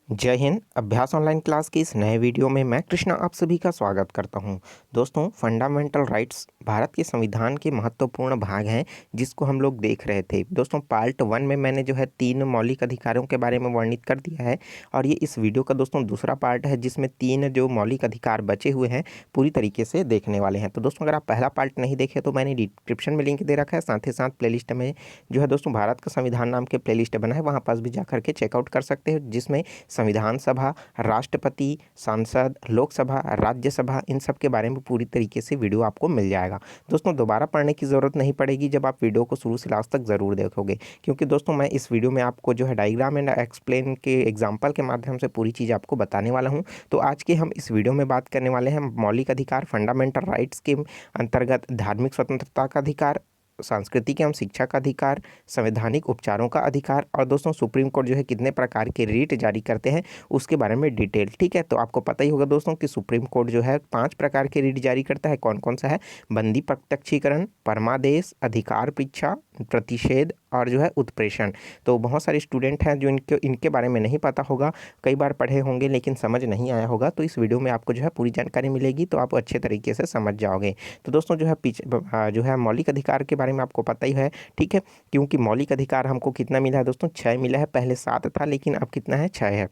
जय हिंद। अभ्यास online class की इस नए वीडियो में मैं कृष्णा आप सभी का स्वागत करता हूं। दोस्तों, फंडामेंटल राइट्स भारत के संविधान के महत्वपूर्ण भाग हैं जिसको हम लोग देख रहे थे। दोस्तों, पार्ट 1 में मैंने जो है 3 मौलिक अधिकारों के बारे में वर्णित कर दिया है और ये इस वीडियो का दोस्तों दूसरा पार्ट है जिसमें 3 जो मौलिक अधिकार बचे हुए हैं पूरी तरीके से देखने वाले हैं। तो दोस्तों, अगर आप पहला पार्ट नहीं देखे तो मैंने डिस्क्रिप्शन में लिंक दे रखा है, साथ ही साथ प्लेलिस्ट में जो है दोस्तों भारत का संविधान नाम के प्लेलिस्ट बना है, वहाँ पास भी जा करके चेकआउट कर सकते हैं, जिसमें संविधान सभा, राष्ट्रपति, सांसद, लोकसभा, राज्यसभा, इन सब के बारे में पूरी तरीके से वीडियो आपको मिल जाएगा। दोस्तों, दोबारा पढ़ने की ज़रूरत नहीं पड़ेगी जब आप वीडियो को शुरू से लास्ट तक ज़रूर देखोगे, क्योंकि दोस्तों मैं इस वीडियो में आपको जो है डायग्राम एंड एक्सप्लेन के एग्जाम्पल के माध्यम से पूरी चीज़ आपको बताने वाला हूँ। तो आज के हम इस वीडियो में बात करने वाले हैं मौलिक अधिकार, फंडामेंटल राइट्स के अंतर्गत धार्मिक स्वतंत्रता का अधिकार, सांस्कृतिक एवं शिक्षा का अधिकार, संवैधानिक उपचारों का अधिकार और दोस्तों सुप्रीम कोर्ट जो है कितने प्रकार के रीट जारी करते हैं उसके बारे में डिटेल। ठीक है, तो आपको पता ही होगा दोस्तों कि सुप्रीम कोर्ट जो है 5 प्रकार के रीट जारी करता है। कौन कौन सा है? बंदी प्रत्यक्षीकरण, परमादेश, अधिकार परीक्षा, प्रतिषेध और जो है उत्प्रेषण। तो बहुत सारे स्टूडेंट हैं जो इनके बारे में नहीं पता होगा, कई बार पढ़े होंगे लेकिन समझ नहीं आया होगा। तो इस वीडियो में आपको जो है पूरी जानकारी मिलेगी, तो आप अच्छे तरीके से समझ जाओगे। तो दोस्तों जो है जो है मौलिक अधिकार के बारे में आपको पता ही है, ठीक है, क्योंकि मौलिक अधिकार हमको कितना मिला है दोस्तों? 6 मिला है। पहले 7 था लेकिन अब कितना है? 6 है।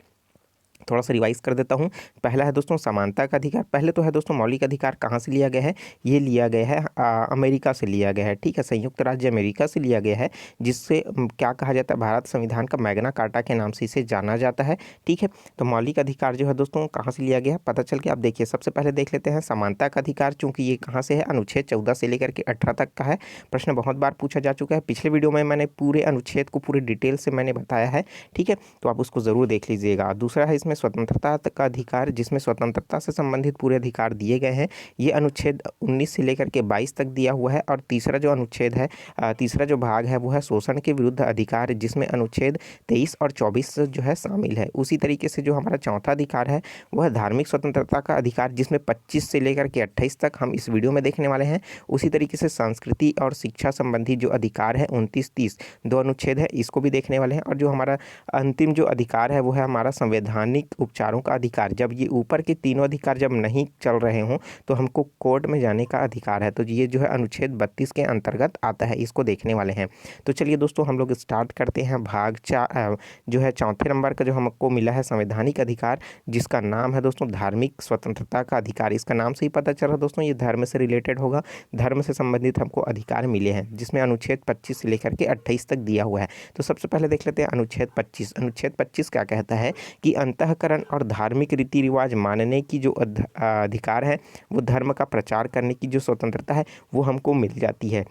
थोड़ा सा रिवाइज कर देता हूँ। पहला है दोस्तों समानता का अधिकार। पहले तो है दोस्तों मौलिक अधिकार कहाँ से लिया गया है? ये लिया गया है अमेरिका से लिया गया है, ठीक है, संयुक्त राज्य अमेरिका से लिया गया है, जिससे क्या कहा जाता है? भारत संविधान का मैग्ना कार्टा के नाम से इसे जाना जाता है, ठीक है। तो मौलिक अधिकार जो है दोस्तों कहाँ से लिया गया है पता चल के आप देखिए। सबसे पहले देख लेते हैं समानता का अधिकार, चूंकि ये कहाँ से है? अनुच्छेद 14 से लेकर के 18 तक का है। प्रश्न बहुत बार पूछा जा चुका है, पिछले वीडियो में मैंने पूरे अनुच्छेद को पूरे डिटेल से मैंने बताया है, ठीक है, तो आप उसको जरूर देख लीजिएगा। दूसरा है इसमें स्वतंत्रता का अधिकार, जिसमें स्वतंत्रता से संबंधित पूरे अधिकार दिए गए हैं। ये अनुच्छेद 19 से लेकर के 22 तक दिया हुआ है। और तीसरा जो अनुच्छेद है, तीसरा जो भाग है वो है शोषण के विरुद्ध अधिकार, जिसमें अनुच्छेद 23 और 24 जो है शामिल है। उसी तरीके से जो हमारा चौथा अधिकार है वह है धार्मिक स्वतंत्रता का अधिकार, जिसमें 25 से लेकर के 28 तक हम इस वीडियो में देखने वाले हैं। उसी तरीके से संस्कृति और शिक्षा संबंधी जो अधिकार है 29-30 दो अनुच्छेद है, इसको भी देखने वाले हैं। और जो हमारा अंतिम जो अधिकार है वो है हमारा संवैधानिक उपचारों का अधिकार। जब ये ऊपर के तीनों अधिकार जब नहीं चल रहे हों तो हमको कोर्ट में जाने का अधिकार है। तो ये जो है अनुच्छेद 32 के अंतर्गत आता है, इसको देखने वाले हैं। तो चलिए दोस्तों हम लोग स्टार्ट करते हैं। भाग 4 जो है चौथे नंबर का जो हमको मिला है संवैधानिक अधिकार, जिसका नाम है दोस्तों धार्मिक स्वतंत्रता का अधिकार। इसका नाम से ही पता चल रहा है दोस्तों ये धर्म से रिलेटेड होगा, धर्म से संबंधित हमको अधिकार मिले हैं, जिसमें अनुच्छेद 25 से लेकर के 28 तक दिया हुआ है। तो सबसे पहले देख लेते हैं अनुच्छेद 25। अनुच्छेद 25 क्या कहता है कि अंतःकरण और धार्मिक रीति रिवाज मानने की जो अधिकार है, वो धर्म का प्रचार करने की जो स्वतंत्रता है वो हमको मिल जाती है।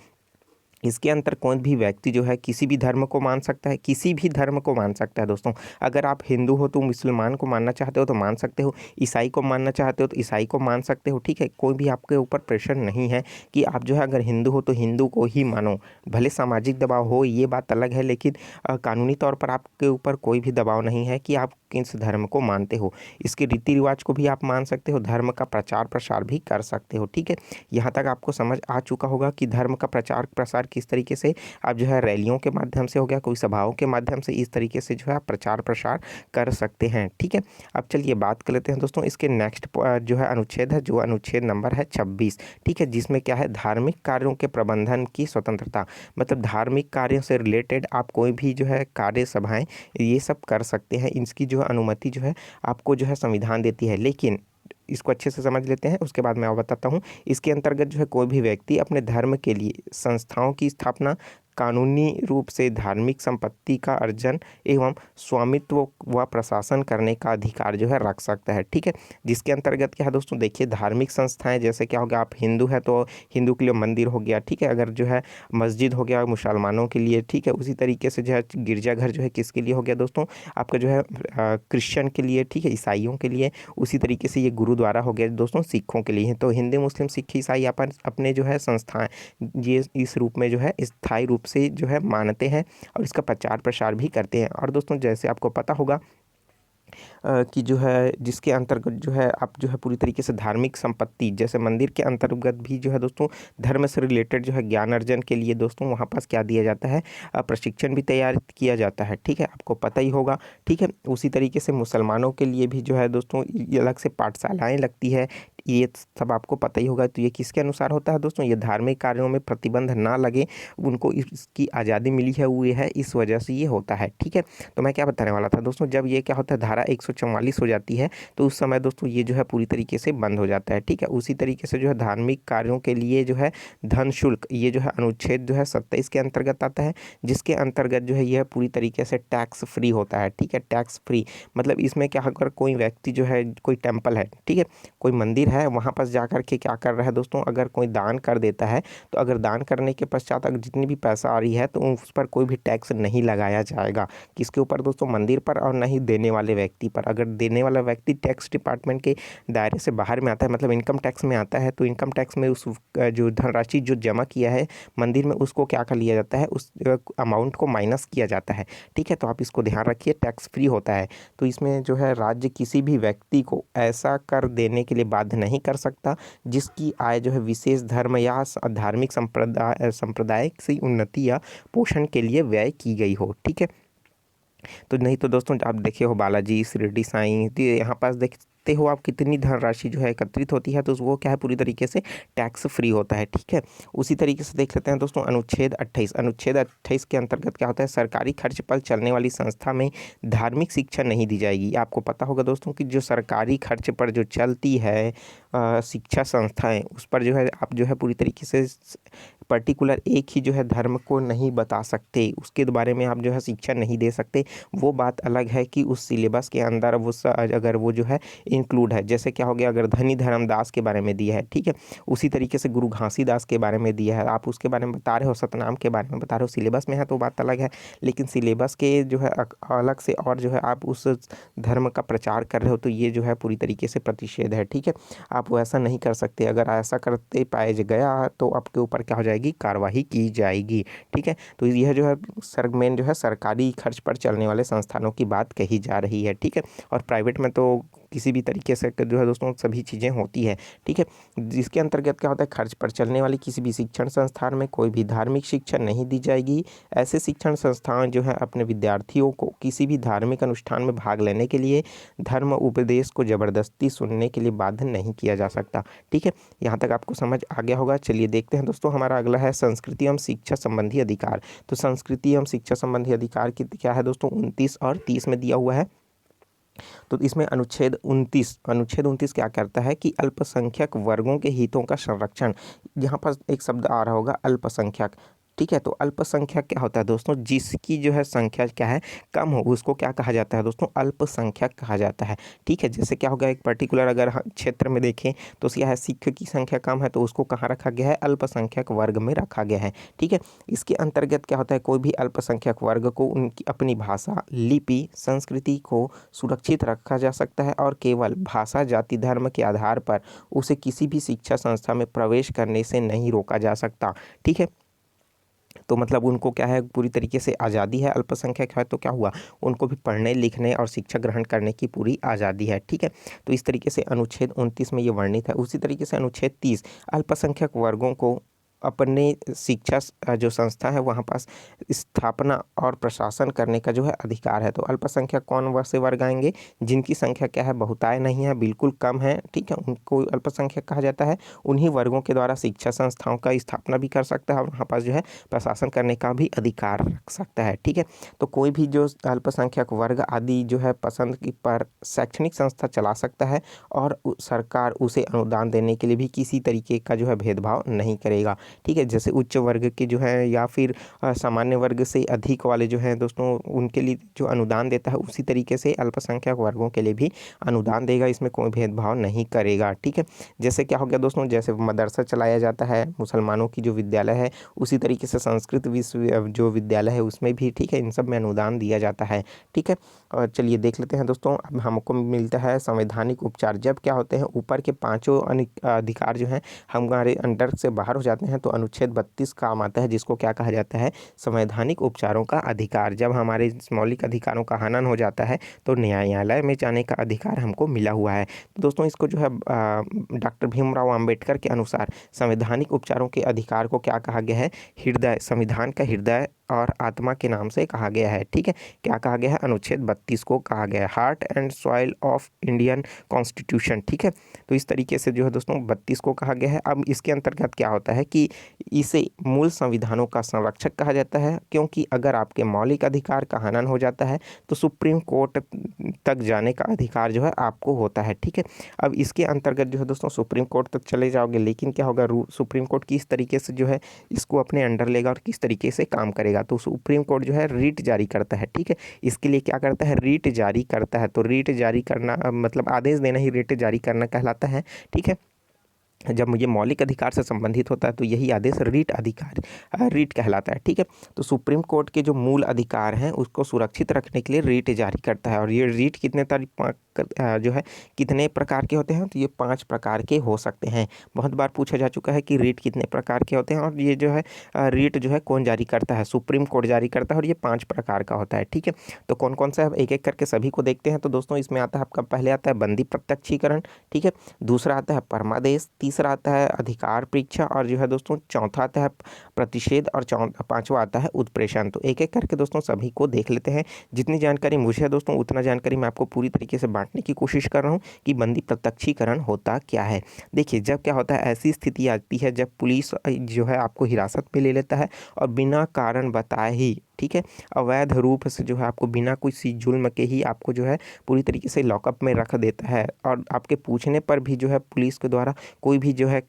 इसके अंतर कोई भी व्यक्ति जो है किसी भी धर्म को मान सकता है, किसी भी धर्म को मान सकता है दोस्तों। अगर आप हिंदू हो तो मुसलमान को मानना चाहते हो तो मान सकते हो, ईसाई को मानना चाहते हो तो ईसाई को मान सकते हो, ठीक है। कोई भी आपके ऊपर प्रेशर नहीं है कि आप जो है अगर हिंदू हो तो हिंदू को ही मानो। भले सामाजिक दबाव हो, ये बात अलग है, लेकिन कानूनी तौर पर आपके ऊपर कोई भी दबाव नहीं है कि आप किस धर्म को मानते हो। इसके रीति रिवाज को भी आप मान सकते हो, धर्म का प्रचार प्रसार भी कर सकते हो, ठीक है। यहाँ तक आपको समझ आ चुका होगा कि धर्म का प्रचार प्रसार किस तरीके से आप जो है रैलियों के माध्यम से हो गया, कोई सभाओं के माध्यम से, इस तरीके से जो है आप प्रचार प्रसार कर सकते हैं, ठीक है। अब चलिए बात कर लेते हैं दोस्तों इसके नेक्स्ट जो है अनुच्छेद है, जो अनुच्छेद नंबर है 26, ठीक है, जिसमें क्या है? धार्मिक कार्यों के प्रबंधन की स्वतंत्रता। मतलब धार्मिक कार्यों से रिलेटेड आप कोई भी जो है कार्य सभाएं ये सब कर सकते हैं, इसकी जो है अनुमति जो है आपको जो है संविधान देती है। लेकिन इसको अच्छे से समझ लेते हैं, उसके बाद मैं और बताता हूँ। इसके अंतर्गत जो है कोई भी व्यक्ति अपने धर्म के लिए संस्थाओं की स्थापना, कानूनी रूप से धार्मिक संपत्ति का अर्जन एवं स्वामित्व व प्रशासन करने का अधिकार जो है रख सकता है, ठीक है। जिसके अंतर्गत क्या है दोस्तों? देखिए, धार्मिक संस्थाएं जैसे क्या हो गया, आप हिंदू है तो हिंदू के लिए मंदिर हो गया, ठीक है। अगर जो है मस्जिद हो गया मुसलमानों के लिए, ठीक है। उसी तरीके से जो है गिरजाघर जो है किसके लिए हो गया दोस्तों? आपका जो है क्रिश्चियन के लिए, ठीक है, ईसाइयों के लिए। उसी तरीके से ये गुरुद्वारा हो गया दोस्तों सिखों के लिए। तो हिंदू मुस्लिम सिख ईसाई अपन अपने जो है संस्थाएं ये इस रूप में जो है स्थायी रूप से जो है मानते हैं और इसका प्रचार प्रसार भी करते हैं। और दोस्तों जैसे आपको पता होगा कि जो है जिसके अंतर्गत जो है आप जो है पूरी तरीके से धार्मिक संपत्ति जैसे मंदिर के अंतर्गत भी जो है दोस्तों धर्म से रिलेटेड जो है ज्ञान अर्जन के लिए दोस्तों वहाँ पास क्या दिया जाता है, प्रशिक्षण भी तैयार किया जाता है। ठीक है, आपको पता ही होगा। ठीक है, उसी तरीके से मुसलमानों के लिए भी जो है दोस्तों ये अलग से पाठशालाएँ लगती है, ये सब आपको पता ही होगा। तो ये किसके अनुसार होता है दोस्तों, ये धार्मिक कार्यों में प्रतिबंध ना लगे, उनको इसकी आज़ादी मिली है वो ये है, इस वजह से ये होता है। ठीक है, तो मैं क्या बताने वाला था दोस्तों, जब ये क्या होता है धारा 144 हो जाती है तो उस समय दोस्तों ये जो है पूरी तरीके से बंद हो जाता है। ठीक है, उसी तरीके से जो है धार्मिक कार्यों के लिए जो है धन शुल्क, ये जो है अनुच्छेद जो है 27 के अंतर्गत आता है, जिसके अंतर्गत जो है यह पूरी तरीके से टैक्स फ्री होता है। ठीक है, टैक्स फ्री मतलब इसमें क्या अगर कोई व्यक्ति जो है कोई टेम्पल है, ठीक है, कोई मंदिर है, वहाँ पास जा कर के क्या कर रहा है दोस्तों, अगर कोई दान कर देता है तो अगर दान करने के पश्चात अगर जितनी भी पैसा आ रही है तो उस पर कोई भी टैक्स नहीं लगाया जाएगा। किसके ऊपर दोस्तों, मंदिर पर, और नहीं देने वाले व्यक्ति पर। अगर देने वाला व्यक्ति टैक्स डिपार्टमेंट के दायरे से बाहर में आता है, मतलब इनकम टैक्स में आता है, तो इनकम टैक्स में उस जो धनराशि जो जमा किया है मंदिर में उसको क्या कर लिया जाता है, उस अमाउंट को माइनस किया जाता है। ठीक है, तो आप इसको ध्यान रखिए, टैक्स फ्री होता है। तो इसमें जो है राज्य किसी भी व्यक्ति को ऐसा कर देने के लिए बाध्य नहीं कर सकता जिसकी आय जो है विशेष धर्म या धार्मिक संप्रदाय की उन्नति या पोषण के लिए व्यय की गई हो। ठीक है, तो नहीं तो दोस्तों आप देखे हो बालाजी, शिरडी साईं, तो यहाँ पास देखते हो आप कितनी धनराशि जो है एकत्रित होती है, तो वो क्या है पूरी तरीके से टैक्स फ्री होता है। ठीक है, उसी तरीके से देख लेते हैं दोस्तों अनुच्छेद 28। अनुच्छेद 28 के अंतर्गत क्या होता है, सरकारी खर्च पर चलने वाली संस्था में धार्मिक शिक्षा नहीं दी जाएगी। आपको पता होगा दोस्तों कि जो सरकारी खर्च पर जो चलती है शिक्षा संस्थाएं, उस पर जो है आप जो है पूरी तरीके से पर्टिकुलर एक ही जो है धर्म को नहीं बता सकते, उसके बारे में आप जो है शिक्षा नहीं दे सकते। वो बात अलग है कि उस सिलेबस के अंदर वो अगर वो जो है इंक्लूड है, जैसे क्या हो गया अगर धनी धर्मदास के बारे में दिया है, ठीक है, उसी तरीके से गुरु घासीदास के बारे में दिया है, आप उसके बारे में बता रहे हो, सतनाम के बारे में बता रहे हो, सिलेबस में है तो बात अलग है। लेकिन सिलेबस के जो है अलग से और जो है आप उस धर्म का प्रचार कर रहे हो तो ये जो है पूरी तरीके से प्रतिषेध है। ठीक है, आप वो ऐसा नहीं कर सकते, अगर ऐसा करते पाए गया तो आपके ऊपर क्या हो जाएगी, कार्रवाई की जाएगी। ठीक है, तो यह जो है मेन जो है सरकारी खर्च पर चलने वाले संस्थानों की बात कही जा रही है। ठीक है, और प्राइवेट में तो किसी भी तरीके से जो है दोस्तों सभी चीज़ें होती है। ठीक है, जिसके अंतर्गत क्या होता है, खर्च पर चलने वाली किसी भी शिक्षण संस्थान में कोई भी धार्मिक शिक्षा नहीं दी जाएगी। ऐसे शिक्षण संस्थान जो है अपने विद्यार्थियों को किसी भी धार्मिक अनुष्ठान में भाग लेने के लिए धर्म उपदेश को जबरदस्ती सुनने के लिए बाध्य नहीं किया जा सकता। ठीक है, यहाँ तक आपको समझ आ गया होगा। चलिए देखते हैं दोस्तों, हमारा अगला है संस्कृति एवं शिक्षा संबंधी अधिकार। तो संस्कृति एवं शिक्षा संबंधी अधिकार की क्या है दोस्तों, 29 और 30 में दिया हुआ है। तो इसमें अनुच्छेद 29 क्या करता है कि अल्पसंख्यक वर्गों के हितों का संरक्षण, यहाँ पर एक शब्द आ रहा होगा अल्पसंख्यक। ठीक है, तो अल्पसंख्यक क्या होता है दोस्तों, जिसकी जो है संख्या क्या है कम हो, उसको क्या कहा जाता है दोस्तों, अल्पसंख्यक कहा जाता है। ठीक है, जैसे क्या होगा एक पर्टिकुलर अगर क्षेत्र में देखें तो क्या है सिख की संख्या कम है तो उसको कहाँ रखा गया है, अल्पसंख्यक वर्ग में रखा गया है। ठीक है, इसके अंतर्गत क्या होता है, कोई भी अल्पसंख्यक वर्ग को उनकी अपनी भाषा, लिपि, संस्कृति को सुरक्षित रखा जा सकता है और केवल भाषा, जाति, धर्म के आधार पर उसे किसी भी शिक्षा संस्था में प्रवेश करने से नहीं रोका जा सकता। ठीक है, तो मतलब उनको क्या है पूरी तरीके से आज़ादी है, अल्पसंख्यक है तो क्या हुआ, उनको भी पढ़ने लिखने और शिक्षा ग्रहण करने की पूरी आज़ादी है। ठीक है, तो इस तरीके से अनुच्छेद 29 में ये वर्णित है। उसी तरीके से अनुच्छेद 30 अल्पसंख्यक वर्गों को अपने शिक्षा जो संस्था है वहाँ पास स्थापना और प्रशासन करने का जो है अधिकार है। तो अल्पसंख्यक कौन से वर्ग आएंगे, जिनकी संख्या क्या है बहुताय नहीं है, बिल्कुल कम है। ठीक है, उनको अल्पसंख्यक कहा जाता है। उन्हीं वर्गों के द्वारा शिक्षा संस्थाओं का स्थापना भी कर सकता है और वहाँ पास जो है प्रशासन करने का भी अधिकार रख सकता है। ठीक है, तो कोई भी जो अल्पसंख्यक वर्ग आदि जो है पसंद की पर शैक्षणिक संस्था चला सकता है और सरकार उसे अनुदान देने के लिए भी किसी तरीके का जो है भेदभाव नहीं करेगा। ठीक है, जैसे उच्च वर्ग के जो है या फिर सामान्य वर्ग से अधिक वाले जो हैं दोस्तों उनके लिए जो अनुदान देता है उसी तरीके से अल्पसंख्यक वर्गों के लिए भी अनुदान देगा, इसमें कोई भेदभाव नहीं करेगा। ठीक है, जैसे क्या हो गया दोस्तों, जैसे मदरसा चलाया जाता है मुसलमानों की जो विद्यालय है, उसी तरीके से संस्कृत विश्व जो विद्यालय है उसमें भी ठीक है इन सब में अनुदान दिया जाता है। ठीक है, और चलिए देख लेते हैं दोस्तों, अब हमको मिलता है संवैधानिक उपचार। जब क्या होते हैं ऊपर के पांचों अधिकार जो हैं हमारे अंडर से बाहर हो जाते हैं हैं तो अनुच्छेद 32 काम आता है, जिसको क्या कहा जाता है, संवैधानिक उपचारों का अधिकार। जब हमारे मौलिक अधिकारों का हनन हो जाता है तो न्यायालय में जाने का अधिकार हमको मिला हुआ है। तो दोस्तों इसको जो है डॉक्टर भीमराव अंबेडकर के अनुसार संवैधानिक उपचारों के अधिकार को क्या कहा गया है, हृदय, संविधान का हृदय और आत्मा के नाम से कहा गया है। ठीक है, क्या कहा गया है, अनुच्छेद 32 को कहा गया है, heart and soil of Indian constitution. ठीक है, तो इस तरीके से जो है दोस्तों 32 को कहा गया है। अब इसके अंतर्गत क्या होता है कि इसे मूल संविधानों का संरक्षक कहा जाता है, क्योंकि अगर आपके मौलिक अधिकार का हनन हो जाता है तो सुप्रीम कोर्ट तक जाने का अधिकार जो है आपको होता है। ठीक है, अब इसके अंतर्गत जो है दोस्तों सुप्रीम कोर्ट तक चले जाओगे, लेकिन क्या होगा, सुप्रीम कोर्ट किस तरीके से जो है इसको अपने अंडर लेगा और किस तरीके से काम करेगा। तो सुप्रीम कोर्ट जो है रीट जारी करता है। ठीक है, इसके लिए क्या करता है, रीट जारी करता है। तो रीट जारी करना मतलब आदेश देना ही रीट जारी करना कहलाता है। ठीक है, जब ये मौलिक अधिकार से संबंधित होता है तो यही आदेश रीट कहलाता है। ठीक है, तो सुप्रीम कोर्ट के जो मूल अधिकार हैं उसको सुरक्षित रखने के लिए रीट जारी करता है। और ये रीट जो है कितने प्रकार के होते हैं, तो ये 5 प्रकार के हो सकते हैं। बहुत बार पूछा जा चुका है कि रीट कितने प्रकार के होते हैं, और ये जो है रीट जो है कौन जारी करता है, सुप्रीम कोर्ट जारी करता है, और ये 5 प्रकार का होता है। ठीक है, तो कौन कौन सा है एक एक करके सभी को देखते हैं। तो दोस्तों इसमें आता है आपका, पहले आता है बंदी प्रत्यक्षीकरण। ठीक है, दूसरा आता है परमादेश, तीसरा आता है अधिकार परीक्षा, और जो है दोस्तों चौथा आता है प्रतिषेध, और पांचवा आता है उत्प्रेषण। तो एक एक करके दोस्तों सभी को देख लेते हैं। जितनी जानकारी मुझे है दोस्तों उतना जानकारी मैं आपको पूरी तरीके से बांटने की कोशिश कर रहा हूँ कि बंदी प्रत्यक्षीकरण होता क्या है। देखिए, जब क्या होता है, ऐसी स्थिति आती है जब पुलिस जो है आपको हिरासत में ले लेता है और बिना कारण बताए ही, ठीक है, अवैध रूप से जो है आपको बिना किसी जुल्म के ही आपको जो है पूरी तरीके से लॉकअप में रख देता है, और आपके पूछने पर भी जो है पुलिस के द्वारा कोई भी जो है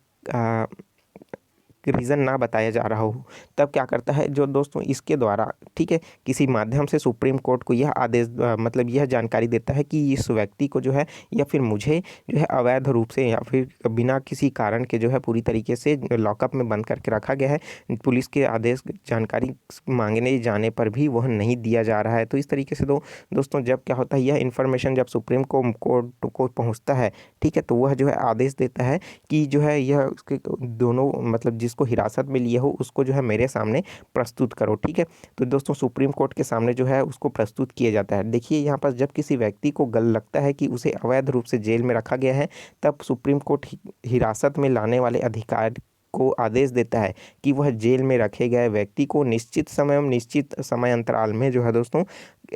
रीज़न ना बताया जा रहा हो, तब क्या करता है जो दोस्तों इसके द्वारा, ठीक है, किसी माध्यम से सुप्रीम कोर्ट को यह आदेश मतलब यह जानकारी देता है कि इस व्यक्ति को जो है या फिर मुझे जो है अवैध रूप से या फिर बिना किसी कारण के जो है पूरी तरीके से लॉकअप में बंद करके रखा गया है। पुलिस के आदेश जानकारी मांगने जाने पर भी वह नहीं दिया जा रहा है। तो इस तरीके से दोस्तों जब क्या होता है, यह इन्फॉर्मेशन जब सुप्रीम कोर्ट को पहुँचता है, ठीक है, तो वह जो है आदेश देता है कि जो है यह उसके दोनों मतलब जिसको हिरासत में लिए हो उसको जो है मेरे सामने प्रस्तुत करो। ठीक है, तो दोस्तों सुप्रीम कोर्ट के सामने जो है उसको प्रस्तुत किया जाता है। देखिए यहाँ पर जब किसी व्यक्ति को लगता है कि उसे अवैध रूप से जेल में रखा गया है, तब सुप्रीम कोर्ट हिरासत में लाने वाले अधिकार को आदेश देता है कि वह जेल में रखे गए व्यक्ति को निश्चित समय अंतराल में जो है दोस्तों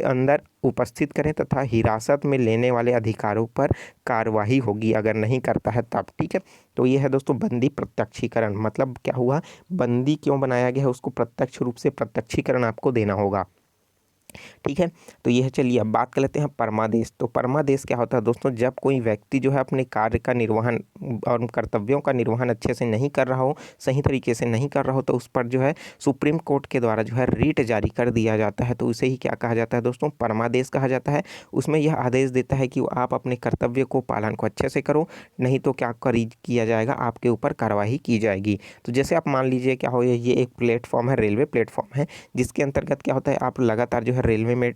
अंदर उपस्थित करें तथा हिरासत में लेने वाले अधिकारों पर कार्रवाई होगी अगर नहीं करता है तब। ठीक है, तो ये है दोस्तों बंदी प्रत्यक्षीकरण। मतलब क्या हुआ, बंदी क्यों बनाया गया है, उसको प्रत्यक्ष रूप से प्रत्यक्षीकरण आपको देना होगा। ठीक है, तो यह चलिए अब बात कर लेते हैं परमादेश। तो परमादेश क्या होता है दोस्तों, जब कोई व्यक्ति जो है अपने कार्य का निर्वहन और कर्तव्यों का निर्वहन अच्छे से नहीं कर रहा हो, सही तरीके से नहीं कर रहा हो, तो उस पर जो है सुप्रीम कोर्ट के द्वारा जो है रीट जारी कर दिया जाता है। तो उसे ही क्या कहा जाता है दोस्तों, परमादेश कहा जाता है। उसमें यह आदेश देता है कि आप अपने कर्तव्य को पालन को अच्छे से करो, नहीं तो क्या किया जाएगा, आपके ऊपर कार्रवाई की जाएगी। तो जैसे आप मान लीजिए क्या हो, ये एक प्लेटफॉर्म है, रेलवे प्लेटफॉर्म है, जिसके अंतर्गत क्या होता है, आप लगातार जो है रेलवे में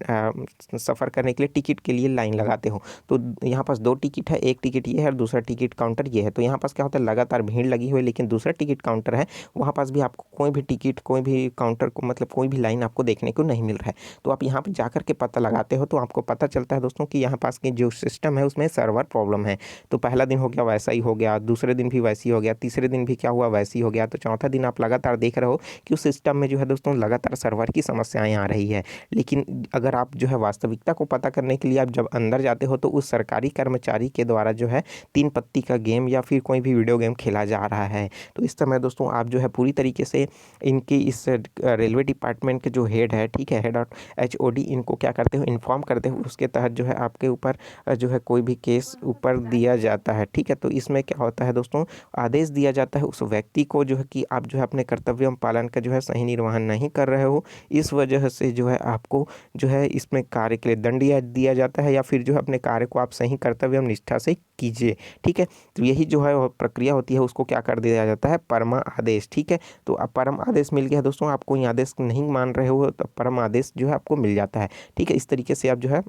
सफ़र करने के लिए टिकट के लिए लाइन लगाते हो। तो यहाँ पास 2 टिकट है, एक टिकट ये है और दूसरा टिकट काउंटर ये है। तो यहाँ पास क्या होता है, लगातार भीड़ लगी हुई है, लेकिन दूसरा टिकट काउंटर है, वहाँ पास भी आपको कोई भी टिकट, कोई भी काउंटर को मतलब कोई भी लाइन आपको देखने को नहीं मिल रहा है। तो आप यहाँ पर जाकर के पता लगाते हो, तो आपको पता चलता है दोस्तों कि यहाँ पास की जो सिस्टम है उसमें सर्वर प्रॉब्लम है। तो पहला दिन हो गया वैसा ही हो गया, दूसरे दिन भी वैसे ही हो गया, तीसरे दिन भी क्या हुआ, वैसे ही हो गया। तो चौथा दिन आप लगातार देख रहे हो कि उस सिस्टम में जो है दोस्तों लगातार सर्वर की समस्याएं आ रही है। लेकिन अगर आप जो है वास्तविकता को पता करने के लिए आप जब अंदर जाते हो, तो उस सरकारी कर्मचारी के द्वारा जो है 3 पत्ती का गेम या फिर कोई भी वीडियो गेम खेला जा रहा है। तो इस समय दोस्तों आप जो है पूरी तरीके से इनके इस रेलवे डिपार्टमेंट के जो हेड है, ठीक है, हेड और HOD, इनको क्या करते हो, इन्फॉर्म करते हो। उसके तहत जो है आपके ऊपर जो है कोई भी केस ऊपर दिया जाता है। ठीक है, तो इसमें क्या होता है दोस्तों, आदेश दिया जाता है उस व्यक्ति को जो है कि आप जो है अपने कर्तव्य पालन का जो है सही निर्वहन नहीं कर रहे हो, इस वजह से जो है आपको जो है इसमें कार्य के लिए दंड दिया जाता है, या फिर जो है अपने कार्य को आप सही कर्तव्य निष्ठा से कीजिए। ठीक है, तो यही जो है प्रक्रिया होती है, उसको क्या कर दिया जाता है, परमा आदेश। ठीक है, तो अब परम आदेश मिल गया दोस्तों, आप कोई आदेश नहीं मान रहे हो तो परम आदेश जो है आपको मिल जाता है। ठीक है, इस तरीके से आप जो है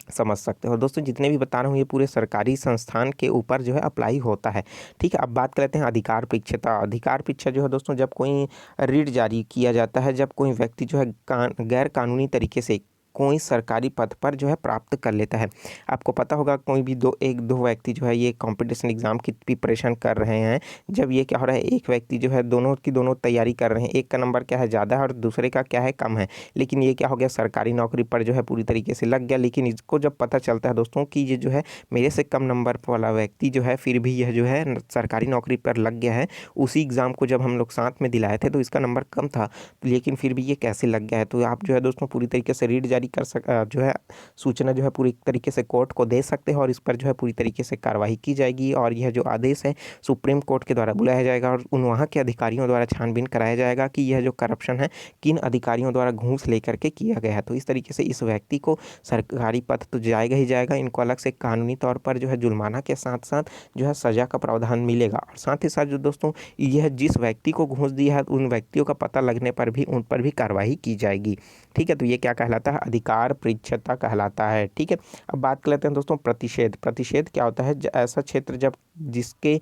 समझ सकते हो। दोस्तों जितने भी बता रहा हूँ ये पूरे सरकारी संस्थान के ऊपर जो है अप्लाई होता है। ठीक है, अब बात कर लेते हैं अधिकार परीक्षता। अधिकार परीक्षा जो है दोस्तों, जब कोई रीट जारी किया जाता है, जब कोई व्यक्ति जो है गैर कानूनी तरीके से कोई सरकारी पद पर जो है प्राप्त कर लेता है। आपको पता होगा कोई भी एक दो व्यक्ति जो है ये कंपटीशन एग्जाम की प्रिपरेशन कर रहे हैं, जब ये क्या हो रहा है, एक व्यक्ति जो है दोनों की दोनों तैयारी कर रहे हैं, एक का नंबर क्या है ज़्यादा है और दूसरे का क्या है कम है, लेकिन ये क्या हो गया सरकारी नौकरी पर जो है पूरी तरीके से लग गया। लेकिन इसको जब पता चलता है दोस्तों कि ये जो है मेरे से कम नंबर वाला व्यक्ति जो है फिर भी यह जो है सरकारी नौकरी पर लग गया है, उसी एग्ज़ाम को जब हम लोग साथ में दिलाए थे तो इसका नंबर कम था, लेकिन फिर भी ये कैसे लग गया है, तो आप जो है दोस्तों पूरी तरीके से रीट जारी कर जो है सूचना जो है पूरी तरीके से कोर्ट को दे सकते हैं और इस पर जो है पूरी तरीके से कार्रवाई की जाएगी और यह जो आदेश है सुप्रीम कोर्ट के द्वारा बुलाया जाएगा और उन वहाँ के अधिकारियों द्वारा छानबीन कराया जाएगा कि यह जो करप्शन है किन अधिकारियों द्वारा घूस लेकर के किया गया है। तो इस तरीके से इस व्यक्ति को सरकारी पद तो जाएगा ही जाएगा, इनको अलग से कानूनी तौर पर जो है जुर्माना के साथ साथ जो है सजा का प्रावधान मिलेगा और साथ ही साथ जो दोस्तों यह जिस व्यक्ति को घूस दिया है उन व्यक्तियों का पता लगने पर भी उन पर भी कार्रवाई की जाएगी। ठीक है, तो ये क्या कहलाता है, अधिकार परीक्षता कहलाता है। ठीक है, अब बात कर लेते हैं दोस्तों प्रतिषेध। प्रतिषेध क्या होता है, ऐसा क्षेत्र जब जिसके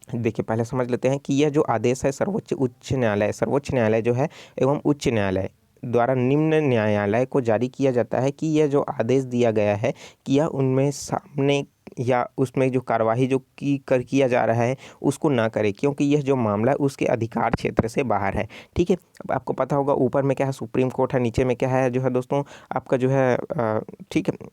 देखिए पहले समझ लेते हैं कि यह जो आदेश है सर्वोच्च न्यायालय जो है एवं उच्च न्यायालय द्वारा निम्न न्यायालय को जारी किया जाता है कि यह जो आदेश दिया गया है कि यह उनमें सामने या उसमें जो कार्यवाही जो किया जा रहा है उसको ना करे, क्योंकि यह जो मामला है उसके अधिकार क्षेत्र से बाहर है। ठीक है, अब आपको पता होगा ऊपर में क्या है सुप्रीम कोर्ट है, नीचे में क्या है जो है दोस्तों आपका जो है ठीक है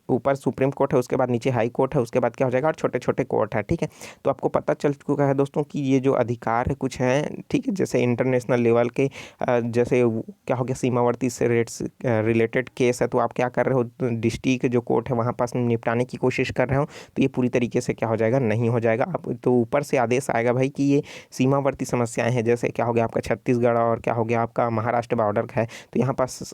ऊपर सुप्रीम कोर्ट है, उसके बाद नीचे हाई कोर्ट है, उसके बाद क्या हो जाएगा और छोटे छोटे कोर्ट है। ठीक है, तो आपको पता चल चुका है दोस्तों कि ये जो अधिकार है कुछ हैं, ठीक है, जैसे इंटरनेशनल लेवल के जैसे क्या हो गया सीमावर्ती से रेट्स रिलेटेड केस है, तो आप क्या कर रहे हो डिस्ट्रिक्ट जो कोर्ट है वहाँ पास निपटाने की कोशिश कर रहे हो, तो ये पूरी तरीके से क्या हो जाएगा नहीं हो जाएगा। आप तो ऊपर से आदेश आएगा भाई कि ये सीमावर्ती समस्याएं हैं, जैसे क्या हो गया आपका छत्तीसगढ़ और क्या हो गया आपका महाराष्ट्र बॉर्डर है, तो यहाँ पास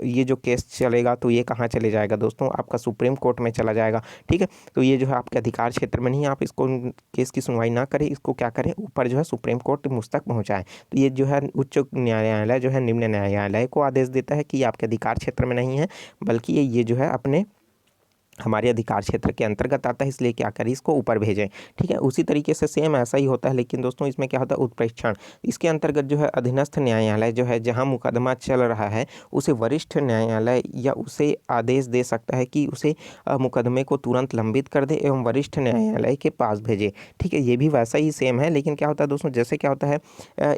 ये जो केस चलेगा तो ये कहाँ चले जाएगा दोस्तों, आपका सुप्रीम कोर्ट में चला जाएगा। ठीक है, तो ये जो है आपके अधिकार क्षेत्र में नहीं, आप इसको केस की सुनवाई ना करें, इसको क्या करें ऊपर जो है सुप्रीम कोर्ट मुझ तक पहुँचाएं। तो ये जो है उच्च न्यायालय जो है निम्न न्यायालय को आदेश देता है कि ये आपके अधिकार क्षेत्र में नहीं है, बल्कि ये जो है अपने हमारे अधिकार क्षेत्र के अंतर्गत आता है, इसलिए क्या करें इसको ऊपर भेजें। ठीक है, उसी तरीके से सेम ऐसा ही होता है, लेकिन दोस्तों इसमें क्या होता है उत्प्रेक्षण। इसके अंतर्गत जो है अधीनस्थ न्यायालय जो है जहां मुकदमा चल रहा है उसे वरिष्ठ न्यायालय या उसे आदेश दे सकता है कि उसे मुकदमे को तुरंत लंबित कर दे एवं वरिष्ठ न्यायालय के पास भेजे। ठीक है, ये भी वैसा ही सेम है, लेकिन क्या होता है दोस्तों जैसे क्या होता है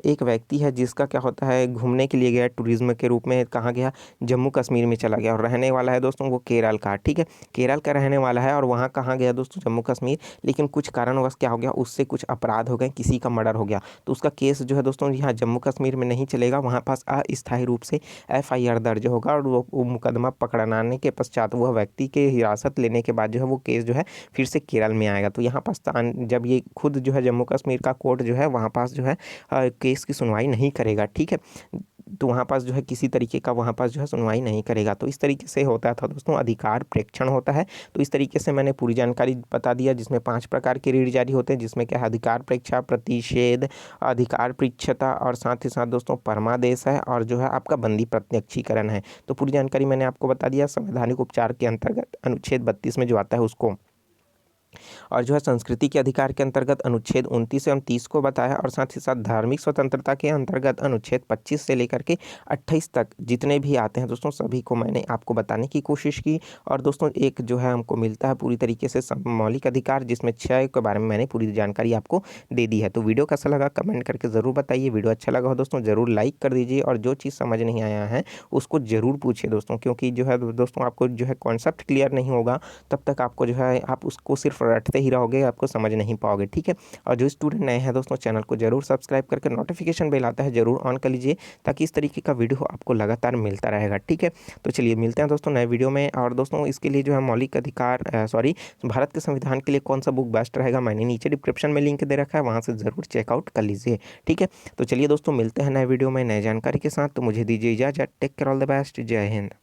एक व्यक्ति है जिसका क्या होता है घूमने के लिए गया टूरिज्म के रूप में, कहाँ गया जम्मू कश्मीर में चला गया और रहने वाला है दोस्तों वो केरल का। ठीक है, केरल का रहने वाला है और वहाँ कहाँ गया दोस्तों जम्मू कश्मीर, लेकिन कुछ कारणवश क्या हो गया उससे कुछ अपराध हो गए, किसी का मर्डर हो गया, तो उसका केस जो है दोस्तों यहाँ जम्मू कश्मीर में नहीं चलेगा, वहाँ पास अस्थायी रूप से FIR दर्ज होगा और वो मुकदमा पकड़ाने के पश्चात वह व्यक्ति के हिरासत लेने के बाद जो है वो केस जो है फिर से केरल में आएगा। तो यहाँ पास जब ये खुद जो है जम्मू कश्मीर का कोर्ट जो है वहाँ पास जो है केस की सुनवाई नहीं करेगा। ठीक है, तो वहाँ पास जो है किसी तरीके का वहाँ पास जो है सुनवाई नहीं करेगा। तो इस तरीके से होता था दोस्तों अधिकार प्रेक्षण होता है। तो इस तरीके से मैंने पूरी जानकारी बता दिया, जिसमें 5 प्रकार के रीट जारी होते हैं, जिसमें क्या है अधिकार परीक्षा, प्रतिषेध, अधिकार परीक्षता और साथ ही साथ दोस्तों परमादेश है और जो है आपका बंदी प्रत्यक्षीकरण है। तो पूरी जानकारी मैंने आपको बता दिया। संवैधानिक उपचार के अंतर्गत अनुच्छेद 32 में जो आता है उसको, और जो है संस्कृति के अधिकार के अंतर्गत अनुच्छेद 29 एवं 30 को बताया और साथ ही साथ धार्मिक स्वतंत्रता के अंतर्गत अनुच्छेद 25 से लेकर के 28 तक जितने भी आते हैं दोस्तों सभी को मैंने आपको बताने की कोशिश की। और दोस्तों एक जो है हमको मिलता है पूरी तरीके से मौलिक अधिकार, जिसमें 6 के बारे में मैंने पूरी जानकारी आपको दे दी है। तो वीडियो कैसा लगा कमेंट करके ज़रूर बताइए। वीडियो अच्छा लगा हो दोस्तों ज़रूर लाइक कर दीजिए और जो चीज़ समझ नहीं आया है उसको ज़रूर पूछिए दोस्तों, क्योंकि जो है दोस्तों आपको जो है कॉन्सेप्ट क्लियर नहीं होगा तब तक आपको जो है आप उसको सिर्फ रटते ही रहोगे, आपको समझ नहीं पाओगे। ठीक है, और जो स्टूडेंट नए हैं दोस्तों चैनल को जरूर सब्सक्राइब करके नोटिफिकेशन बेल आता है जरूर ऑन कर लीजिए, ताकि इस तरीके का वीडियो आपको लगातार मिलता रहेगा। ठीक है, तो चलिए मिलते हैं दोस्तों नए वीडियो में। और दोस्तों इसके लिए जो है मौलिक अधिकार भारत के संविधान के लिए कौन सा बुक बेस्ट रहेगा मैंने नीचे डिस्क्रिप्शन में लिंक दे रखा है, वहाँ से ज़रूर चेकआउट कर लीजिए। ठीक है, तो चलिए दोस्तों मिलते हैं नए वीडियो में नए जानकारी के साथ। तो मुझे दीजिए इजाज़त। Take care, all the best, जय हिंद।